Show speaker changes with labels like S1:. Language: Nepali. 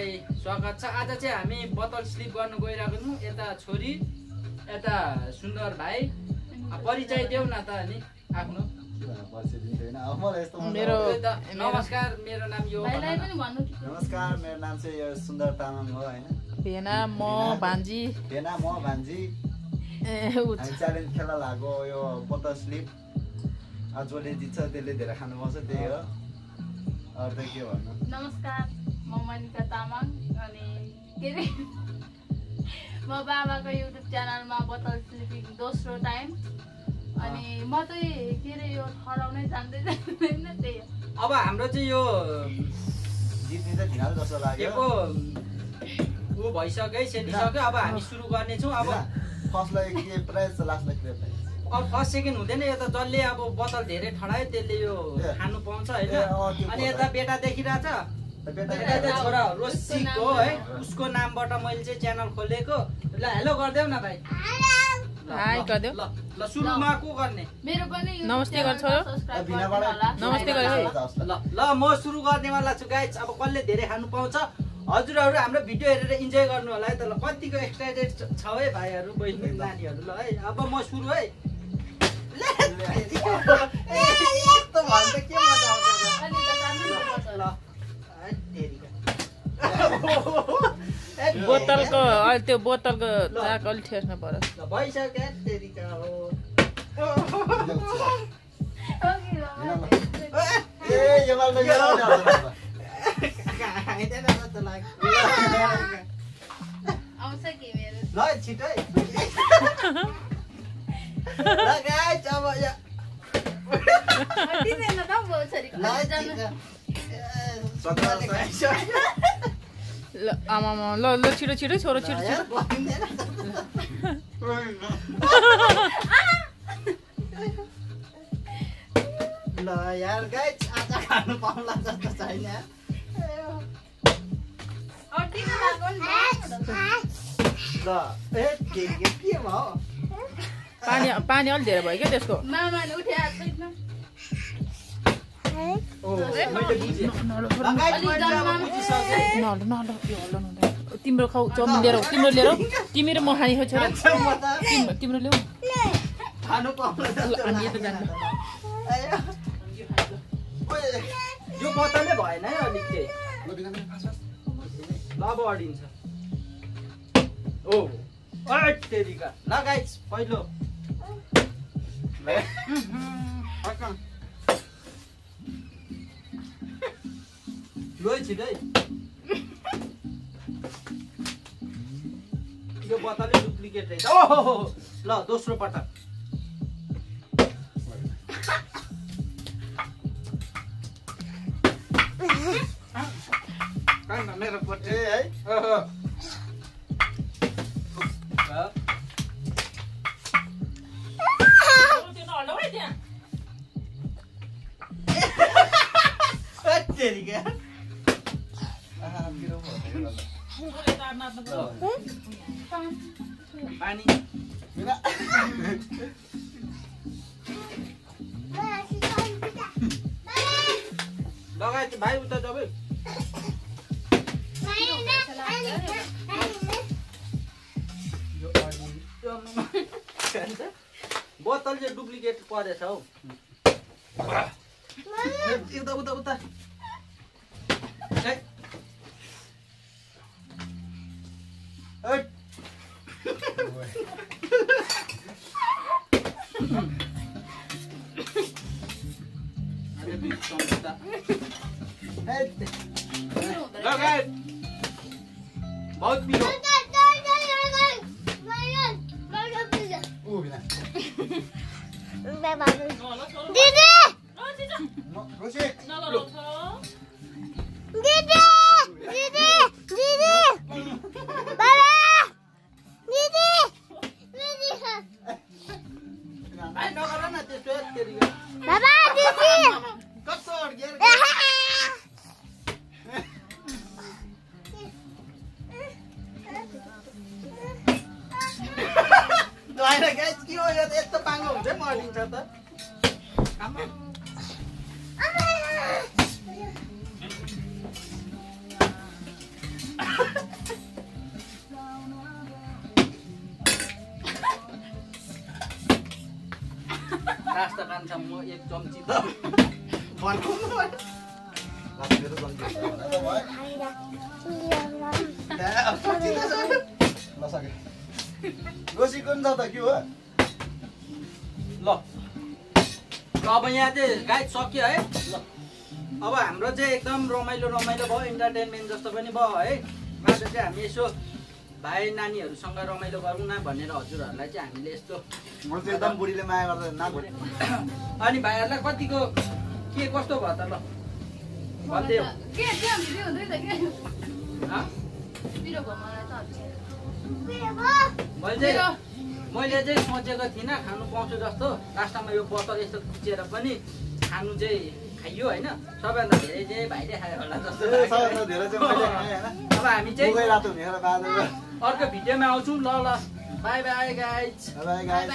S1: सबैलाई स्वागत छ। आज चाहिँ हामी बोतल स्लिप गर्न गइरहेको छौँ। यता छोरी, यता सुन्दर भाइ। परिचय देऊ न त अनि आफ्नो। नमस्कार, मेरो नाम यो।
S2: नमस्कार, मेरो नाम चाहिँ यो सुन्दर तामाङ हो हैन।
S3: भेना म भान्जी।
S2: हामी च्यालेन्ज खेल्न लागो यो बोतल स्लिप। जसले जित्छ त्यसले धेरै खानु पाउँछ, त्यही हो। अरु त के भन्नु।
S4: नमस्कार, म मनिका तामाङ अनि के रे म बाबाको युट्युब च्यानलमा बोतल स्लिपिङ दोस्रो टाइम अनि म चाहिँ के रे यो हराउनै जान्दैन त्यही हो।
S1: अब हाम्रो चाहिँ यो
S2: जित्ने चाहिँ फिनाल जस्तो लाग्यो।
S1: ऊ भइसक्यो, सेटिसक्यो। अब हामी सुरु गर्ने छौँ। अब
S2: फर्स्टलाई के प्राइस लास्टलाई के प्राइस?
S1: अब फर्स्ट सेकेन्ड हुँदैन। यो त जसले अब बोतल धेरै ठडायो त्यसले यो खानु पाउँछ हैन। अनि यता बेटा देखिरहेछ, बेटा छोरा रोसिक हो है। उसको नामबाट मैले चाहिँ च्यानल खोलेको। ल हेलो गरिदेऊ न भाइ।
S3: हाई गरिदेऊ।
S1: ल सुरुमा को गर्ने?
S4: मेरो पनि
S3: नमस्ते गर छोरो। नमस्ते गर है।
S1: ल म सुरु गर्नेवाला छु गाइज। अब कसले धेरै खानु पाउँछ हजुरहरू हाम्रो भिडियो हेरेर इन्जोय गर्नु होला है त। ल कतिको एक्साइटेड छ है भाइहरू, बहिनी, नानीहरू। ल है अब म सुरु है। यस्तो भन्दा के मजा आउँछ।
S3: बोतलको त्यो बोतलको चाक अलि ठेस्नु पर्यो।
S1: भइसक्यो तेरिका हो।
S4: आउँछ कि मेरो
S1: ल छिटै ल गाइस अब यहाँ
S4: दिदैन त म छोरीको
S3: ल आमामा ल ल छिटो छिटो छोरो छिटो छिटो।
S1: ल यार गाइस आज खानु पाउला जस्तो छैन। ल ए के भयो?
S3: पानी अलि धेरै भयो क्या त्यसको।
S4: मामाले उठ्याएको छैन।
S3: तिम्रो खाउ चाउमिन लिएर तिम्रो लिएर तिमी र म खाने हो छोरा। तिम्रो ल्याऊ।
S1: यो बोतलै भएन है अलिक चाहिँ। ल अब अडिन्छ। ओ तेरिका। ल गाइस पहिलो लो छिटै। यो बोतलै डुप्लिकेट रहेछ। ओहो ल दोस्रो पटक। मेरो पट्टि है। पानी लगाए भाइ उता जाऊ। बोतल चाहिँ डुप्लिकेट परेछ हौ। उता उता उता बहुत पिरो। के हो यो यस्तो पाङ्गो हुन्छ मरिन्छ त। रास्त कान्छा म 1 चम्ची त
S2: बनाउनु मेरो चम्ची नसके गोसी कुन छ त के हो
S1: ल अब यहाँ चाहिँ गाइड सक्यो है ल अब हाम्रो चाहिँ एकदम रमाइलो भयो इन्टरटेनमेन्ट जस्तो पनि भयो है आज चाहिँ हामी यसो भाइ नानीहरूसँग रमाइलो गरौँ न भनेर हजुरहरूलाई चाहिँ हामीले यस्तो
S2: म चाहिँ एकदम बुढीले माया गर्दा नागोड
S1: अनि भाइहरूलाई कतिको के कस्तो भयो त ल भनिदियो
S4: के भिडियो हुँदै छ के भिडियो भयो मलाई त
S1: मैले चाहिँ सोचेको थिइनँ खानु पाउँछु जस्तो लास्टमा यो बोतल यस्तो खुचेर पनि खानु चाहिँ खाइयो होइन सबैभन्दा धेरै चाहिँ भाइले खायो होला जस्तो
S2: सबैभन्दा धेरै चाहिँ मैले खाएँ हैन
S1: अब हामी चाहिँ
S2: रातो हुने बादल
S1: अर्को भिडियोमा आउँछौँ ल by by guys
S2: by guys